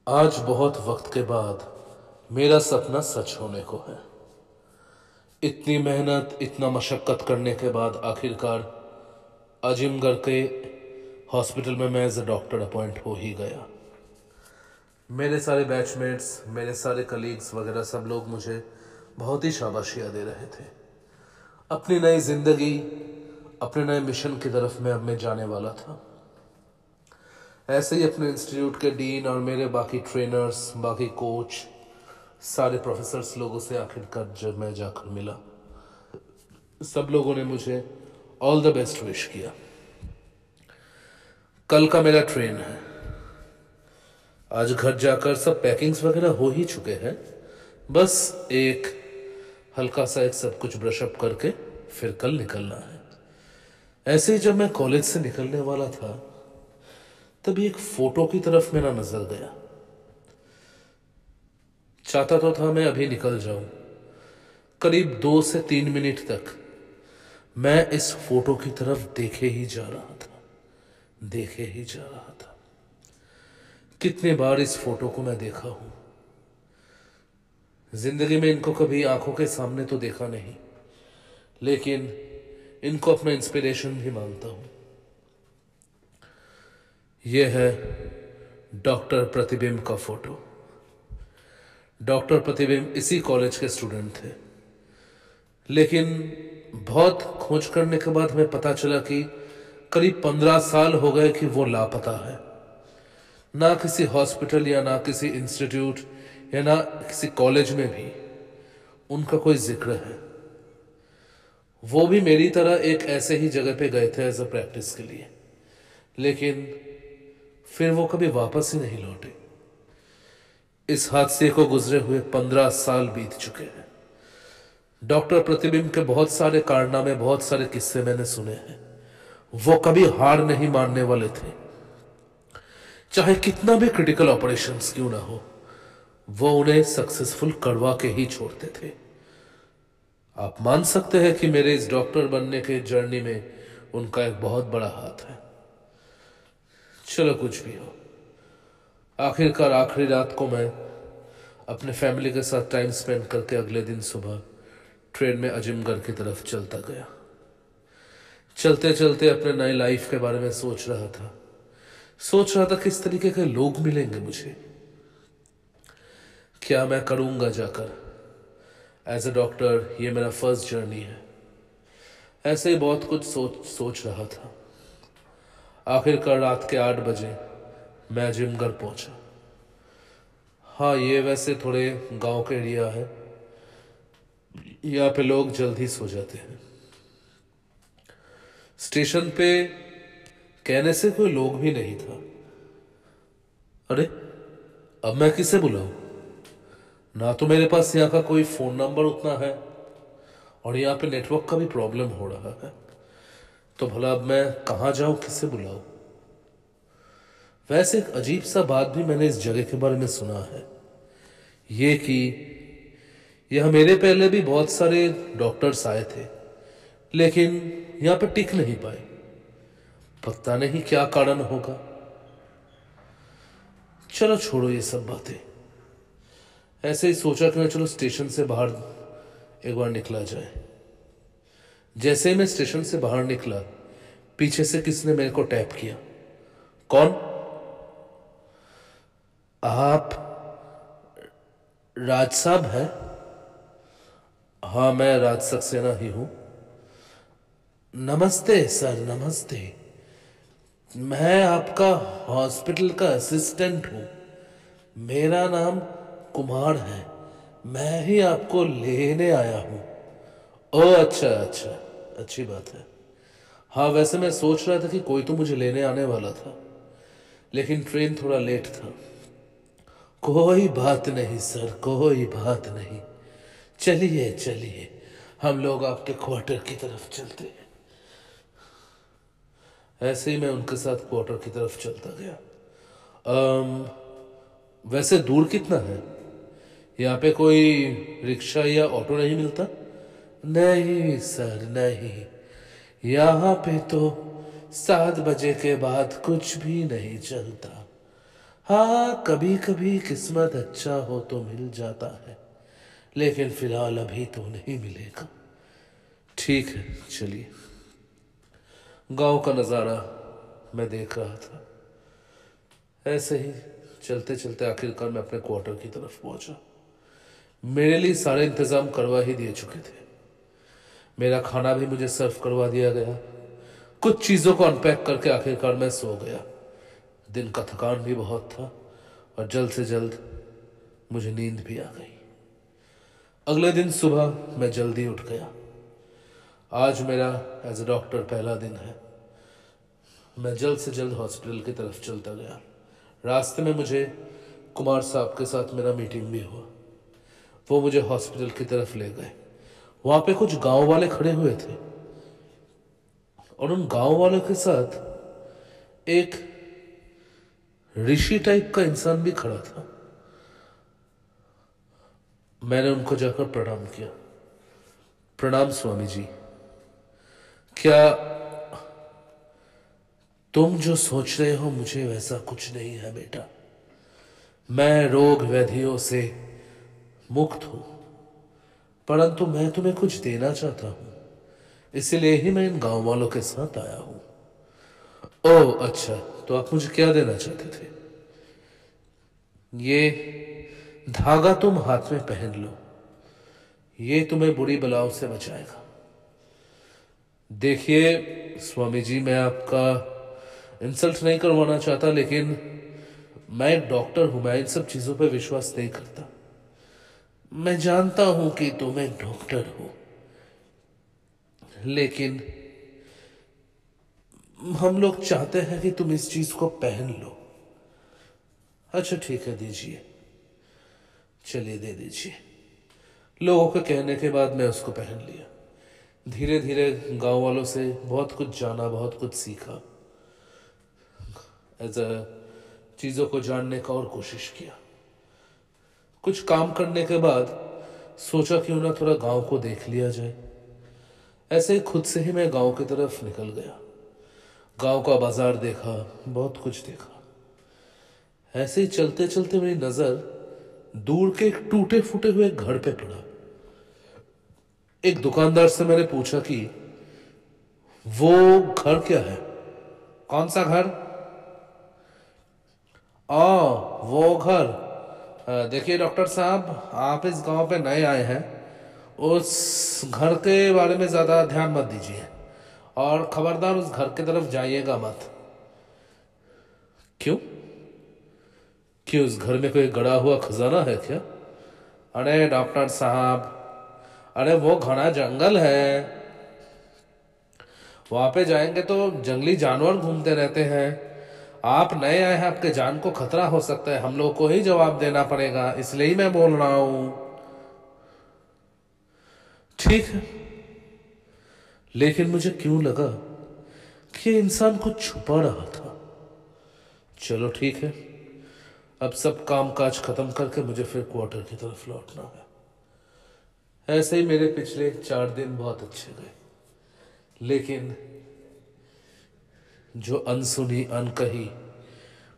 आज बहुत वक्त के बाद मेरा सपना सच होने को है। इतनी मेहनत, इतना मशक्क़त करने के बाद आखिरकार अजीमगढ़ के हॉस्पिटल में मैं एज ए डॉक्टर अपॉइंट हो ही गया। मेरे सारे बैचमेट्स, मेरे सारे कलीग्स वगैरह सब लोग मुझे बहुत ही शाबाशियाँ दे रहे थे। अपनी नई ज़िंदगी, अपने नए मिशन की तरफ मैं जाने वाला था। ऐसे ही अपने इंस्टीट्यूट के डीन और मेरे बाकी ट्रेनर्स, बाकी कोच, सारे प्रोफेसर्स लोगों से आखिरकार जब मैं जाकर मिला, सब लोगों ने मुझे ऑल द बेस्ट विश किया। कल का मेरा ट्रेन है। आज घर जाकर सब पैकिंग्स वगैरह हो ही चुके हैं। बस एक हल्का सा एक सब कुछ ब्रशअप करके फिर कल निकलना है। ऐसे ही जब मैं कॉलेज से निकलने वाला था, तभी एक फोटो की तरफ मेरा नजर गया। चाहता तो था मैं अभी निकल जाऊं। करीब 2 से 3 मिनट तक मैं इस फोटो की तरफ देखे ही जा रहा था। कितने बार इस फोटो को मैं देखा हूं। जिंदगी में इनको कभी आंखों के सामने तो देखा नहीं, लेकिन इनको अपना इंस्पिरेशन भी मानता हूं। यह है डॉक्टर प्रतिबिंब का फोटो। डॉक्टर प्रतिबिंब इसी कॉलेज के स्टूडेंट थे, लेकिन बहुत खोज करने के बाद हमें पता चला कि करीब 15 साल हो गए कि वो लापता है। ना किसी हॉस्पिटल या ना किसी इंस्टीट्यूट या ना किसी कॉलेज में भी उनका कोई जिक्र है। वो भी मेरी तरह एक ऐसे ही जगह पे गए थे एज अ प्रैक्टिस के लिए, लेकिन फिर वो कभी वापस ही नहीं लौटे। इस हादसे को गुजरे हुए 15 साल बीत चुके हैं। डॉक्टर प्रतिबिंब के बहुत सारे कारनामे, बहुत सारे किस्से मैंने सुने हैं। वो कभी हार नहीं मानने वाले थे। चाहे कितना भी क्रिटिकल ऑपरेशंस क्यों ना हो, वो उन्हें सक्सेसफुल करवा के ही छोड़ते थे। आप मान सकते हैं कि मेरे इस डॉक्टर बनने के जर्नी में उनका एक बहुत बड़ा हाथ है। चलो कुछ भी हो, आखिरकार आखिरी रात को मैं अपने फैमिली के साथ टाइम स्पेंड करके अगले दिन सुबह ट्रेन में अजीमगढ़ की तरफ चलता गया। चलते चलते अपने नई लाइफ के बारे में सोच रहा था किस तरीके के लोग मिलेंगे मुझे, क्या मैं करूंगा जाकर एज ए डॉक्टर। ये मेरा फर्स्ट जर्नी है। ऐसे ही बहुत कुछ सोच रहा था। आखिरकार रात के 8 बजे मैं अजीमगढ़ पहुंचा। हाँ, ये वैसे थोड़े गांव के एरिया है, यहाँ पे लोग जल्दी सो जाते हैं। स्टेशन पे कहने से कोई लोग भी नहीं था। अरे, अब मैं किसे बुलाऊं? ना तो मेरे पास यहाँ का कोई फोन नंबर उतना है, और यहाँ पे नेटवर्क का भी प्रॉब्लम हो रहा है। तो भला अब मैं कहाँ जाऊं, किसे बुलाऊं? वैसे एक अजीब सा बात भी मैंने इस जगह के बारे में सुना है, ये कि यह मेरे पहले भी बहुत सारे डॉक्टर्स आए थे, लेकिन यहाँ पे टिक नहीं पाए। पता नहीं क्या कारण होगा। चलो छोड़ो ये सब बातें। ऐसे ही सोचा कि मैं चलो स्टेशन से बाहर एक बार निकला जाए। जैसे ही मैं स्टेशन से बाहर निकला, पीछे से किसने मेरे को टैप किया। कौन? आप राज साहब हैं? हाँ, मैं राज सक्सेना ही हूं। नमस्ते सर, नमस्ते। मैं आपका हॉस्पिटल का असिस्टेंट हूं। मेरा नाम कुमार है। मैं ही आपको लेने आया हूं। ओह, अच्छा अच्छा, अच्छी बात है। हाँ, वैसे मैं सोच रहा था कि कोई तो मुझे लेने आने वाला था, लेकिन ट्रेन थोड़ा लेट था। कोई बात नहीं सर, कोई बात नहीं। चलिए चलिए, हम लोग आपके क्वार्टर की तरफ चलते हैं। ऐसे ही मैं उनके साथ क्वार्टर की तरफ चलता गया। वैसे दूर कितना है? यहाँ पे कोई रिक्शा या ऑटो नहीं मिलता? नहीं सर, नहीं। यहाँ पे तो 7 बजे के बाद कुछ भी नहीं चलता। हाँ, कभी कभी किस्मत अच्छा हो तो मिल जाता है, लेकिन फिलहाल अभी तो नहीं मिलेगा। ठीक है, चलिए। गांव का नज़ारा मैं देख रहा था। ऐसे ही चलते चलते आखिरकार मैं अपने क्वार्टर की तरफ पहुंचा। मेरे लिए सारे इंतजाम करवा ही दिए चुके थे। मेरा खाना भी मुझे सर्व करवा दिया गया। कुछ चीज़ों को अनपैक करके आखिरकार मैं सो गया। दिन का थकान भी बहुत था और जल्द से जल्द मुझे नींद भी आ गई। अगले दिन सुबह मैं जल्दी उठ गया। आज मेरा एज ए डॉक्टर पहला दिन है। मैं जल्द से जल्द हॉस्पिटल की तरफ चलता गया। रास्ते में मुझे कुमार साहब के साथ मेरा मीटिंग भी हुआ। वो मुझे हॉस्पिटल की तरफ ले गए। वहां पे कुछ गांव वाले खड़े हुए थे और उन गांव वालों के साथ एक ऋषि टाइप का इंसान भी खड़ा था। मैंने उनको जाकर प्रणाम किया। प्रणाम स्वामी जी। क्या तुम जो सोच रहे हो मुझे वैसा कुछ नहीं है बेटा। मैं रोग व्याधियों से मुक्त हूं, परंतु मैं तुम्हें कुछ देना चाहता हूं, इसलिए ही मैं इन गांव वालों के साथ आया हूं। ओह अच्छा, तो आप मुझे क्या देना चाहते थे? ये धागा तुम हाथ में पहन लो, ये तुम्हें बुरी बलाओं से बचाएगा। देखिए स्वामी जी, मैं आपका इंसल्ट नहीं करवाना चाहता, लेकिन मैं एक डॉक्टर हूं। मैं इन सब चीजों पर विश्वास नहीं करता। मैं जानता हूं कि तुम एक डॉक्टर हो, लेकिन हम लोग चाहते हैं कि तुम इस चीज को पहन लो। अच्छा ठीक है, दीजिए, चलिए दे दीजिए। लोगों के कहने के बाद मैं उसको पहन लिया। धीरे धीरे गांव वालों से बहुत कुछ जाना, बहुत कुछ सीखा। एज अ चीज़ों को जानने का और कोशिश किया। कुछ काम करने के बाद सोचा क्यों ना थोड़ा गांव को देख लिया जाए। ऐसे ही खुद से ही मैं गांव की तरफ निकल गया। गांव का बाजार देखा, बहुत कुछ देखा। ऐसे ही चलते चलते मेरी नजर दूर के एक टूटे फूटे हुए घर पे पड़ा। एक दुकानदार से मैंने पूछा कि वो घर क्या है? कौन सा घर? वो घर, देखिए डॉक्टर साहब, आप इस गांव पे नए आए हैं। उस घर के बारे में ज़्यादा ध्यान मत दीजिए और खबरदार उस घर की तरफ जाइएगा मत। क्यों? कि उस घर में कोई गड़ा हुआ खजाना है क्या? अरे डॉक्टर साहब, अरे वो घना जंगल है। वहां पे जाएंगे तो जंगली जानवर घूमते रहते हैं। आप नए आए हैं, आपके जान को खतरा हो सकता है। हम लोग को ही जवाब देना पड़ेगा, इसलिए ही मैं बोल रहा हूं। ठीक है, लेकिन मुझे क्यों लगा कि इंसान कुछ छुपा रहा था। चलो ठीक है, अब सब काम काज खत्म करके मुझे फिर क्वार्टर की तरफ लौटना है। ऐसे ही मेरे पिछले 4 दिन बहुत अच्छे गए, लेकिन जो अनसुनी अनकही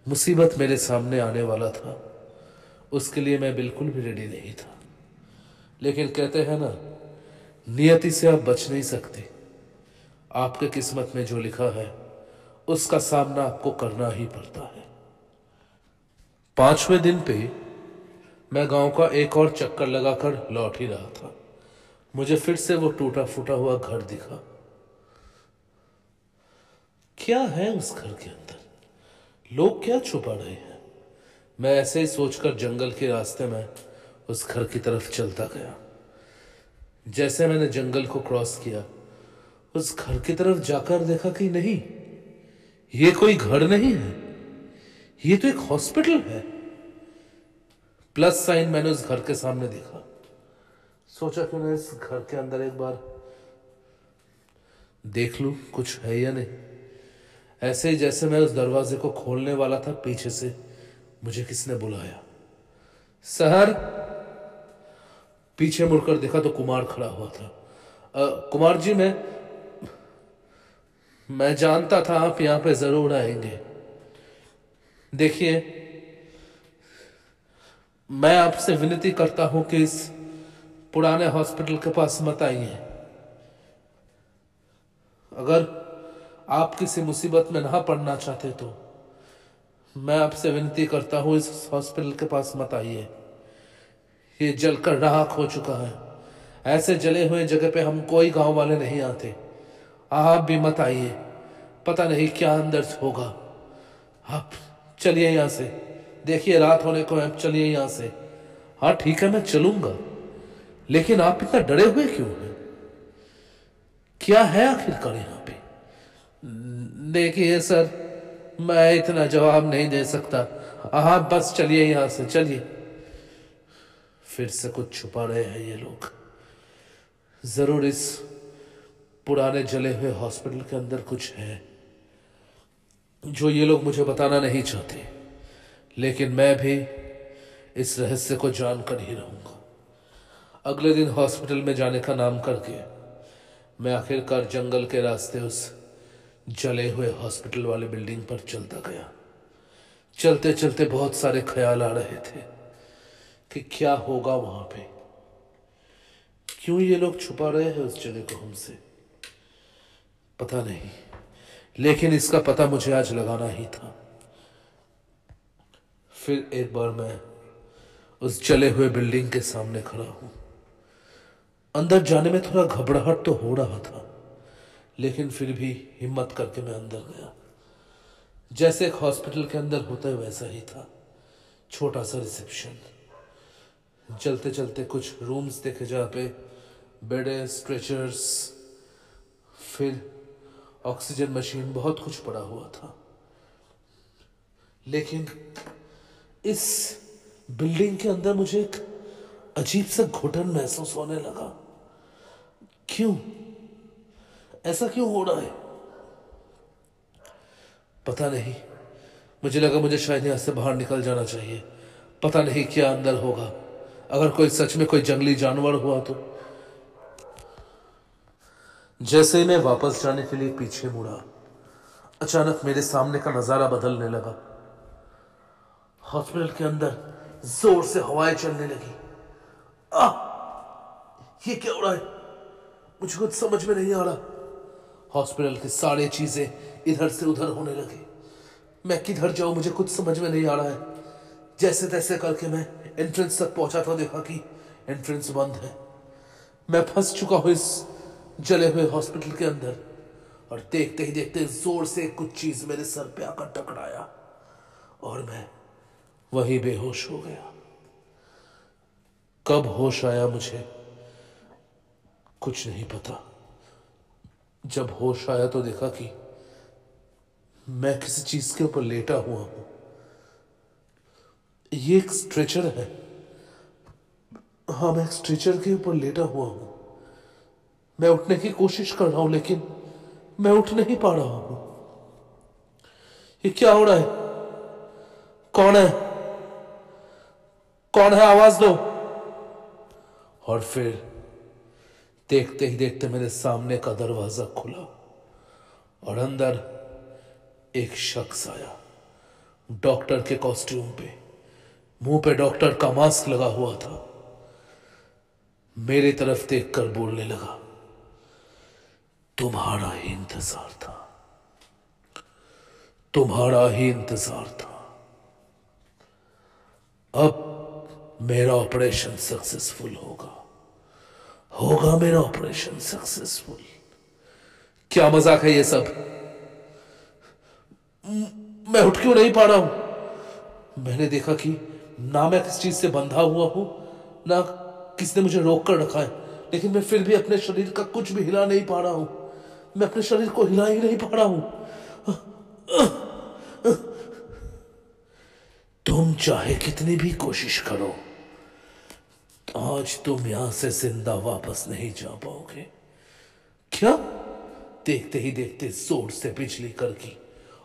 मुसीबत मेरे सामने आने वाला था, उसके लिए मैं बिल्कुल भी रेडी नहीं था। लेकिन कहते हैं ना, नियति से आप बच नहीं सकते। आपके किस्मत में जो लिखा है उसका सामना आपको करना ही पड़ता है। 5वें दिन पे मैं गांव का एक और चक्कर लगाकर लौट ही रहा था। मुझे फिर से वो टूटा फूटा हुआ घर दिखा। क्या है उस घर के अंदर? लोग क्या छुपा रहे हैं? मैं ऐसे ही सोचकर जंगल के रास्ते में उस घर की तरफ चलता गया। जैसे मैंने जंगल को क्रॉस किया, उस घर की तरफ जाकर देखा कि नहीं, ये कोई घर नहीं है, ये तो एक हॉस्पिटल है। प्लस साइन मैंने उस घर के सामने देखा। सोचा कि मैं इस घर के अंदर एक बार देख लूं कुछ है या नहीं। ऐसे ही जैसे मैं उस दरवाजे को खोलने वाला था, पीछे से मुझे किसने बुलाया, सर। पीछे मुड़कर देखा तो कुमार खड़ा हुआ था। कुमार जी, मैं जानता था आप यहां पे जरूर आएंगे। देखिए, मैं आपसे विनती करता हूं कि इस पुराने हॉस्पिटल के पास मत आइए। अगर आप किसी मुसीबत में ना पड़ना चाहते तो मैं आपसे विनती करता हूं इस हॉस्पिटल के पास मत आइए। ये जलकर राख हो चुका है। ऐसे जले हुए जगह पे हम कोई गांव वाले नहीं आते। आप भी मत आइए, पता नहीं क्या अंदर से होगा। आप चलिए यहां से, देखिए रात होने को है, आप चलिए यहां से। हाँ ठीक है, मैं चलूंगा, लेकिन आप इतना डरे हुए क्यों हैं? क्या है आखिरकार यहाँ पे? देखिए सर, मैं इतना जवाब नहीं दे सकता। हाँ बस चलिए यहां से, चलिए। फिर से कुछ छुपा रहे हैं ये लोग। जरूर इस पुराने जले हुए हॉस्पिटल के अंदर कुछ है जो ये लोग मुझे बताना नहीं चाहते, लेकिन मैं भी इस रहस्य को जानकर ही रहूंगा। अगले दिन हॉस्पिटल में जाने का नाम करके मैं आखिरकार जंगल के रास्ते उस जले हुए हॉस्पिटल वाले बिल्डिंग पर चलता गया। चलते चलते बहुत सारे ख्याल आ रहे थे कि क्या होगा वहां पे, क्यों ये लोग छुपा रहे हैं उस जगह को हमसे, पता नहीं। लेकिन इसका पता मुझे आज लगाना ही था। फिर एक बार मैं उस जले हुए बिल्डिंग के सामने खड़ा हूं। अंदर जाने में थोड़ा घबराहट तो हो रहा था, लेकिन फिर भी हिम्मत करके मैं अंदर गया। जैसे एक हॉस्पिटल के अंदर होता है वैसा ही था। छोटा सा रिसेप्शन। चलते चलते कुछ रूम्स देखे जहाँ पे बेड, स्ट्रेचर्स, फिर ऑक्सीजन मशीन, बहुत कुछ पड़ा हुआ था। लेकिन इस बिल्डिंग के अंदर मुझे एक अजीब सा घुटन महसूस होने लगा। क्यों? ऐसा क्यों हो रहा है? पता नहीं। मुझे लगा मुझे शायद यहां से बाहर निकल जाना चाहिए। पता नहीं क्या अंदर होगा। अगर कोई सच में कोई जंगली जानवर हुआ तो। जैसे ही मैं वापस जाने के लिए पीछे मुड़ा, अचानक मेरे सामने का नजारा बदलने लगा। हॉस्पिटल के अंदर जोर से हवाएं चलने लगी। आ! ये क्या हो रहा है? मुझे कुछ समझ में नहीं आ रहा। हॉस्पिटल की सारी चीजें इधर से उधर होने लगी। मैं किधर जाऊं मुझे कुछ समझ में नहीं आ रहा है। जैसे तैसे करके मैं एंट्रेंस तक पहुंचा तो देखा कि एंट्रेंस बंद है। मैं फंस चुका हूं इस जले हुए हॉस्पिटल के अंदर। और देखते ही देखते जोर से कुछ चीज मेरे सर पे आकर टकराया और मैं वहीं बेहोश हो गया। कब होश आया मुझे कुछ नहीं पता। जब होश आया तो देखा कि मैं किसी चीज के ऊपर लेटा हुआ हूं। ये एक स्ट्रेचर है। हाँ, मैं एक स्ट्रेचर के ऊपर लेटा हुआ हूं। मैं उठने की कोशिश कर रहा हूं लेकिन मैं उठ नहीं पा रहा हूं। ये क्या हो रहा है? कौन है? कौन है? आवाज दो। और फिर देखते ही देखते मेरे सामने का दरवाजा खुला और अंदर एक शख्स आया, डॉक्टर के कॉस्ट्यूम पे, मुंह पे डॉक्टर का मास्क लगा हुआ था। मेरी तरफ देखकर बोलने लगा, तुम्हारा ही इंतजार था, तुम्हारा ही इंतजार था। अब मेरा ऑपरेशन सक्सेसफुल होगा, होगा मेरा ऑपरेशन सक्सेसफुल। क्या मजाक है ये सब? मैं उठ क्यों नहीं पा रहा हूं? मैंने देखा कि ना मैं किस चीज से बंधा हुआ हूं, ना किसने मुझे रोक कर रखा है, लेकिन मैं फिर भी अपने शरीर का कुछ भी हिला नहीं पा रहा हूं। मैं अपने शरीर को हिला ही नहीं पा रहा हूं। तुम चाहे कितनी भी कोशिश करो, आज तुम यहां से जिंदा वापस नहीं जा पाओगे। क्या? देखते ही देखते जोर से बिजली कड़की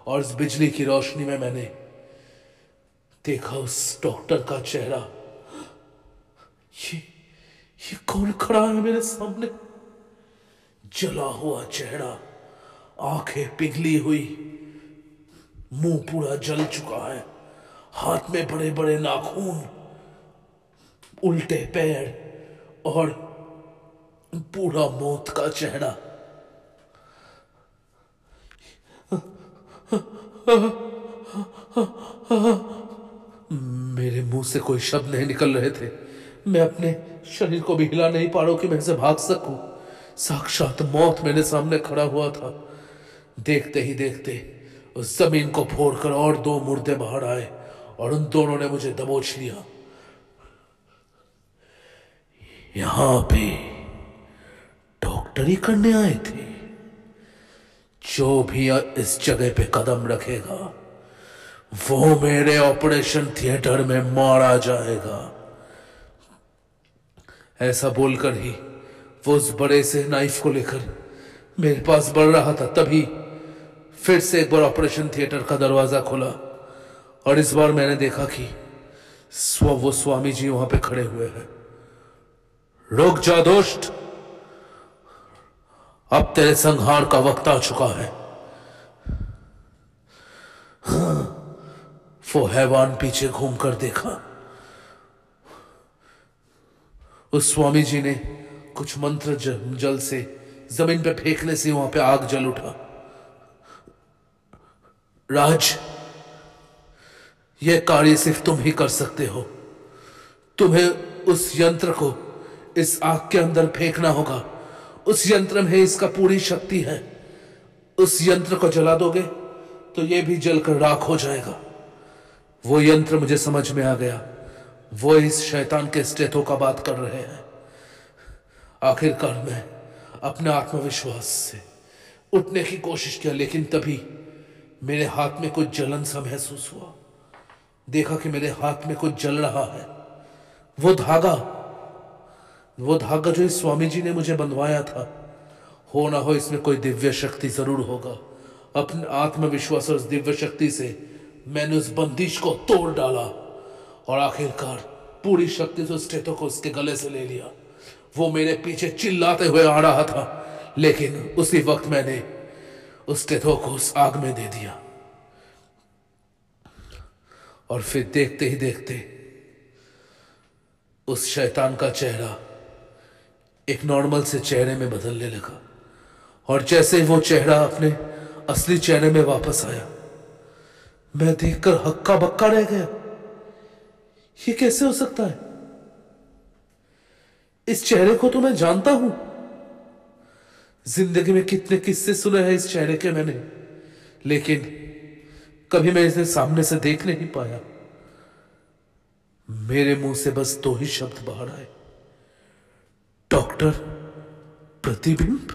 और उस बिजली की रोशनी में मैंने देखा उस डॉक्टर का चेहरा। ये कौन खड़ा है मेरे सामने? जला हुआ चेहरा, आंखें पिघली हुई, मुंह पूरा जल चुका है, हाथ में बड़े बड़े नाखून, उल्टे पैर और पूरा मौत का चेहरा। मेरे मुंह से कोई शब्द नहीं निकल रहे थे। मैं अपने शरीर को भी हिला नहीं पा रहा हूं कि मैं इसे भाग सकूं। साक्षात मौत मेरे सामने खड़ा हुआ था। देखते ही देखते उस जमीन को फोड़कर और दो मुर्दे बाहर आए और उन दोनों ने मुझे दबोच लिया। यहां पे डॉक्टरी करने आए थे। जो भी इस जगह पे कदम रखेगा वो मेरे ऑपरेशन थिएटर में मारा जाएगा। ऐसा बोलकर ही वो उस बड़े से नाइफ को लेकर मेरे पास बढ़ रहा था। तभी फिर से एक बार ऑपरेशन थिएटर का दरवाजा खुला और इस बार मैंने देखा कि वो स्वामी जी वहां पे खड़े हुए हैं। रुक जा दोस्त, अब तेरे संहार का वक्त आ चुका है। वो हैवान पीछे घूमकर देखा। उस स्वामी जी ने कुछ मंत्र जल से जमीन पे फेंकने से वहां पे आग जल उठा। राज, यह कार्य सिर्फ तुम ही कर सकते हो। तुम्हें उस यंत्र को इस आग के अंदर फेंकना होगा। उस यंत्र में इसका पूरी शक्ति है। उस यंत्र को जला दोगे तो यह भी जलकर राख हो जाएगा। वो यंत्र मुझे समझ में आ गया। वो इस शैतान के स्टेथो का बात कर रहे हैं। आखिरकार मैं अपने आत्मविश्वास से उठने की कोशिश किया, लेकिन तभी मेरे हाथ में कुछ जलन सा महसूस हुआ। देखा कि मेरे हाथ में कुछ जल रहा है। वो धागा जो इस स्वामी जी ने मुझे बंधवाया था, हो ना हो इसमें कोई दिव्य शक्ति जरूर होगा। अपने आत्मविश्वास और उस दिव्य शक्ति से मैंने उस बंदिश को तोड़ डाला और आखिरकार पूरी शक्ति से उस स्टेथो को उसके गले से ले लिया। वो मेरे पीछे चिल्लाते हुए आ रहा था, लेकिन उसी वक्त मैंने उस स्टेथो को उस आग में दे दिया। और फिर देखते ही देखते उस शैतान का चेहरा एक नॉर्मल से चेहरे में बदलने लगा। और जैसे ही वो चेहरा अपने असली चेहरे में वापस आया, मैं देखकर हक्का बक्का रह गया। ये कैसे हो सकता है? इस चेहरे को तो मैं जानता हूं। जिंदगी में कितने किस्से सुने हैं इस चेहरे के मैंने, लेकिन कभी मैं इसे सामने से देख नहीं पाया। मेरे मुंह से बस दो ही शब्द बाहर आए, डॉक्टर प्रतिबिंब।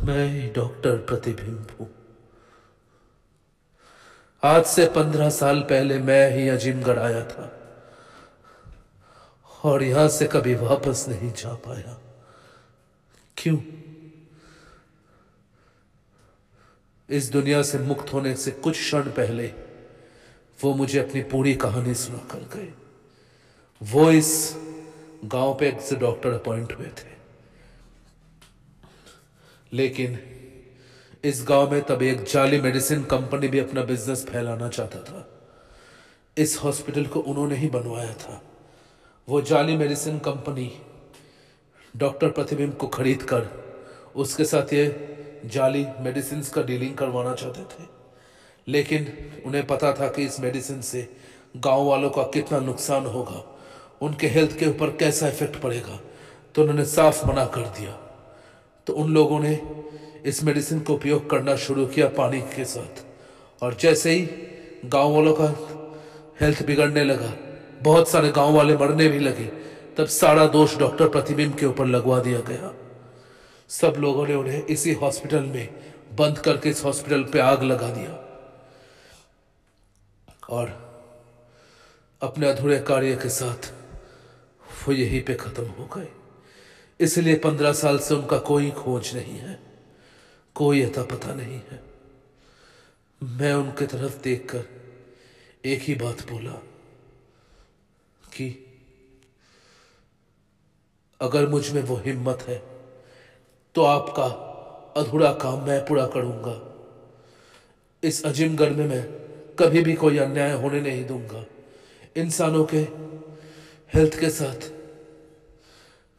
मैं ही डॉक्टर प्रतिबिंब हूं। आज से 15 साल पहले मैं ही अजीमगढ़ आया था और यहां से कभी वापस नहीं जा पाया। क्यों? इस दुनिया से मुक्त होने से कुछ क्षण पहले वो मुझे अपनी पूरी कहानी सुनाकर गए। वो इस गांव पे एक डॉक्टर अपॉइंट हुए थे, लेकिन इस गांव में तब एक जाली मेडिसिन कंपनी भी अपना बिजनेस फैलाना चाहता था। इस हॉस्पिटल को उन्होंने ही बनवाया था। वो जाली मेडिसिन कंपनी डॉक्टर प्रतिबिंब को खरीद कर उसके साथ ये जाली मेडिसिन का डीलिंग करवाना चाहते थे, लेकिन उन्हें पता था कि इस मेडिसिन से गांव वालों का कितना नुकसान होगा, उनके हेल्थ के ऊपर कैसा इफेक्ट पड़ेगा, तो उन्होंने साफ मना कर दिया। तो उन लोगों ने इस मेडिसिन को उपयोग करना शुरू किया पानी के साथ, और जैसे ही गांव वालों का हेल्थ बिगड़ने लगा, बहुत सारे गांव वाले मरने भी लगे, तब सारा दोष डॉक्टर प्रतिबिंब के ऊपर लगवा दिया गया। सब लोगों ने उन्हें इसी हॉस्पिटल में बंद करके इस हॉस्पिटल पे आग लगा दिया और अपने अधूरे कार्य के साथ वो यहीं पे खत्म हो गए। इसलिए 15 साल से उनका कोई खोज नहीं है, कोई अता पता नहीं है। मैं उनके तरफ देखकर एक ही बात बोला कि अगर मुझ में वो हिम्मत है तो आपका अधूरा काम मैं पूरा करूंगा। इस अजीमगढ़ में मैं कभी भी कोई अन्याय होने नहीं दूंगा। इंसानों के हेल्थ के साथ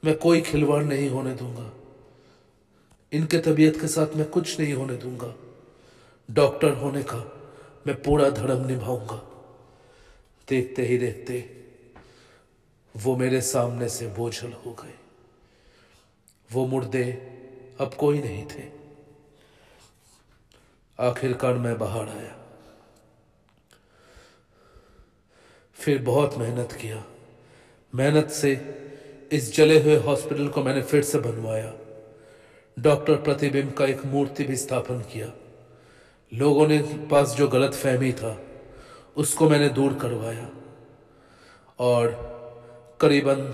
मैं कोई खिलवाड़ नहीं होने दूंगा। इनके तबीयत के साथ मैं कुछ नहीं होने दूंगा। डॉक्टर होने का मैं पूरा धर्म निभाऊंगा। देखते ही देखते वो मेरे सामने से बोझल हो गए। वो मुर्दे अब कोई नहीं थे। आखिरकार मैं बाहर आया। फिर बहुत मेहनत किया। मेहनत से इस जले हुए हॉस्पिटल को मैंने फिर से बनवाया। डॉक्टर प्रतिबिंब का एक मूर्ति भी स्थापन किया। लोगों ने पास जो गलत फहमी था उसको मैंने दूर करवाया। और करीबन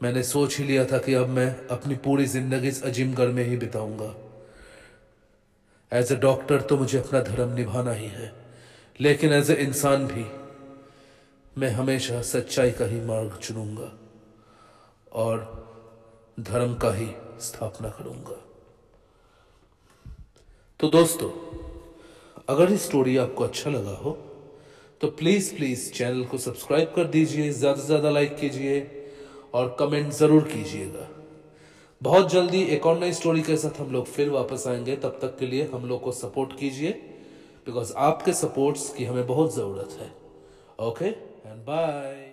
मैंने सोच ही लिया था कि अब मैं अपनी पूरी जिंदगी इस अजीमगढ़ में ही बिताऊंगा। एज ए डॉक्टर तो मुझे अपना धर्म निभाना ही है, लेकिन एज ए इंसान भी मैं हमेशा सच्चाई का ही मार्ग चुनूंगा और धर्म का ही स्थापना करूंगा। तो दोस्तों, अगर ये स्टोरी आपको अच्छा लगा हो तो प्लीज चैनल को सब्सक्राइब कर दीजिए, ज्यादा से ज्यादा लाइक कीजिए और कमेंट जरूर कीजिएगा। बहुत जल्दी एक और नई स्टोरी के साथ हम लोग फिर वापस आएंगे। तब तक के लिए हम लोग को सपोर्ट कीजिए, बिकॉज आपके सपोर्ट्स की हमें बहुत जरूरत है। Okay and bye.